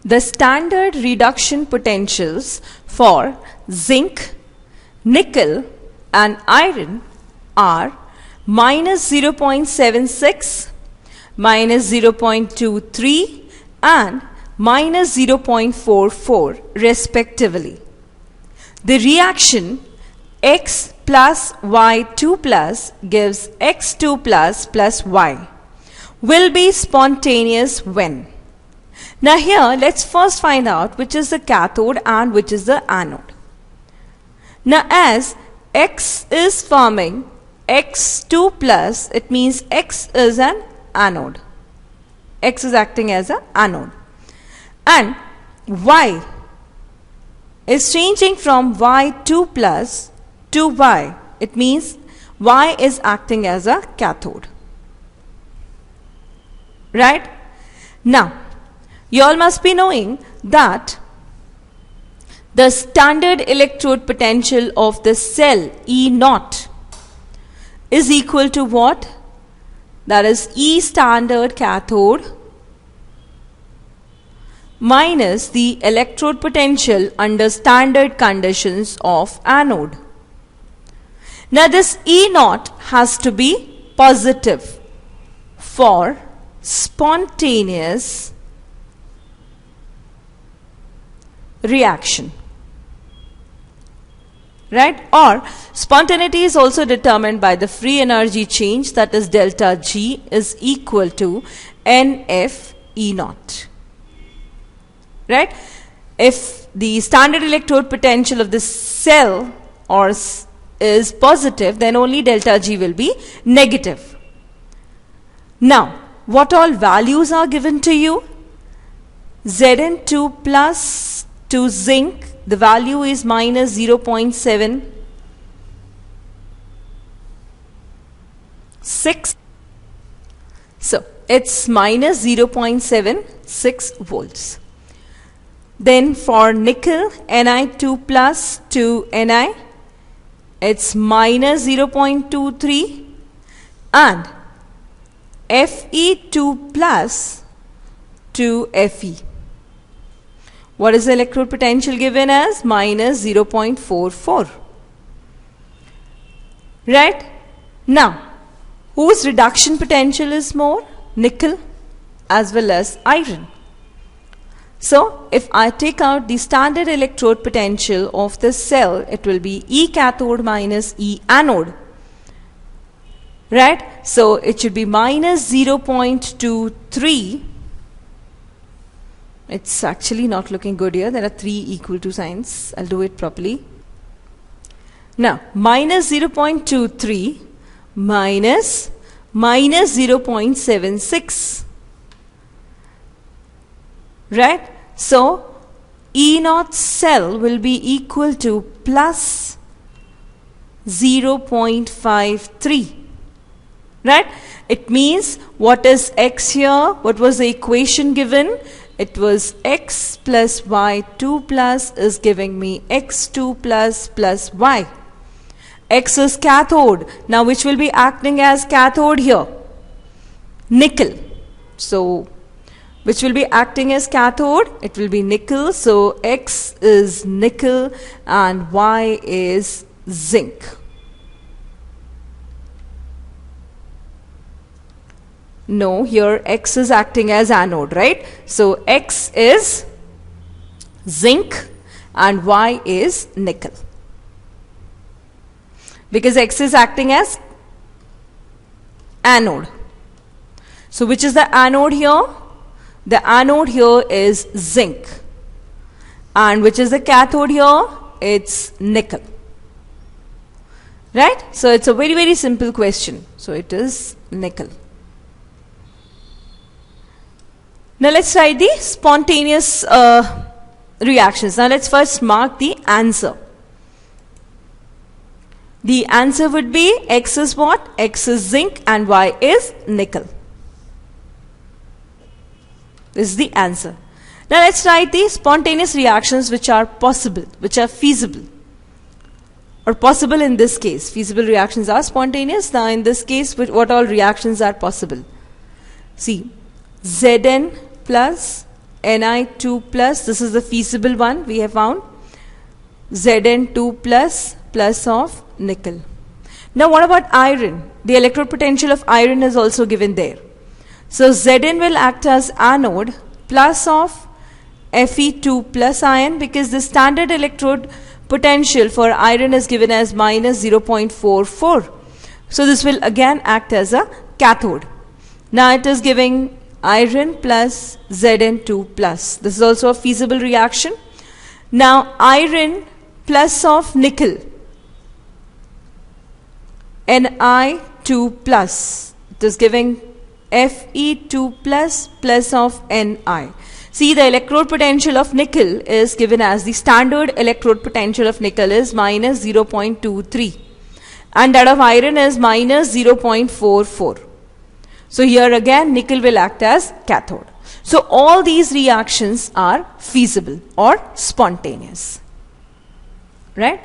The standard reduction potentials for zinc, nickel and iron are minus 0.76, minus 0.23 and minus 0.44 respectively. The reaction X plus Y2 plus gives X2 plus Y will be spontaneous when? Now here let's first find out which is the cathode and which is the anode. Now as X is forming X2 plus, it means X is an anode. X is acting as an anode. And Y is changing from Y2 plus to Y. It means Y is acting as a cathode. Right? Now, you all must be knowing that the standard electrode potential of the cell E0 is equal to what? That is E standard cathode minus the electrode potential under standard conditions of anode. Now this E0 has to be positive for spontaneous reaction. Right? Or spontaneity is also determined by the free energy change, that is delta G is equal to NF E0. Right? If the standard electrode potential of the cell is positive, then only delta G will be negative. Now, what all values are given to you? Zn2 plus to zinc, the value is minus 0.76. So, it's minus 0.76 volts. Then for nickel, Ni2 plus to Ni, it's minus 0.23 and Fe2 plus to Fe. What is the electrode potential given as? Minus 0.44. Right? Now, whose reduction potential is more? Nickel as well as iron. So, if I take out the standard electrode potential of the cell, it will be E cathode minus E anode. Right? So, it should be minus 0.23. It's actually not looking good here. There are 3 equal to signs. I'll do it properly. Now, minus 0.23 minus 0.76. Right? So, E0 cell will be equal to plus 0.53. Right? It means, what is X here? What was the equation given? It was X plus Y2 plus is giving me X2 plus Y. X is cathode. Now which will be acting as cathode here? Nickel. So which will be acting as cathode? It will be nickel. So X is nickel and Y is zinc. No, here X is acting as anode, right? So X is zinc and Y is nickel. Because X is acting as anode. So which is the anode here? The anode here is zinc. And which is the cathode here? It's nickel. Right? So it's a very, very simple question. So it is nickel. Now let's write the spontaneous reactions. Now let's first mark the answer. The answer would be X is what? X is zinc and Y is nickel. This is the answer. Now let's write the spontaneous reactions which are possible, which are feasible. Or possible in this case. Feasible reactions are spontaneous. Now in this case, what all reactions are possible? See, Zn plus Ni2 plus, this is the feasible one we have found, Zn2 plus of nickel. Now what about iron? The electrode potential of iron is also given there. So Zn will act as anode plus of Fe2 plus ion, because the standard electrode potential for iron is given as minus 0.44. So this will again act as a cathode. Now it is giving iron plus Zn2 plus. This is also a feasible reaction. Now iron plus of nickel, Ni2 plus, it is giving Fe2 plus of Ni. See, the electrode potential of nickel is given as, the standard electrode potential of nickel is minus 0.23 and that of iron is minus 0.44. So here again nickel will act as cathode. So all these reactions are feasible or spontaneous, right?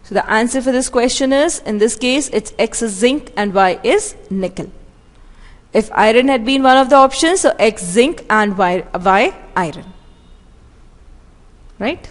So the answer for this question is, in this case, it's X is zinc and Y is nickel. If iron had been one of the options, so X zinc and Y iron, right?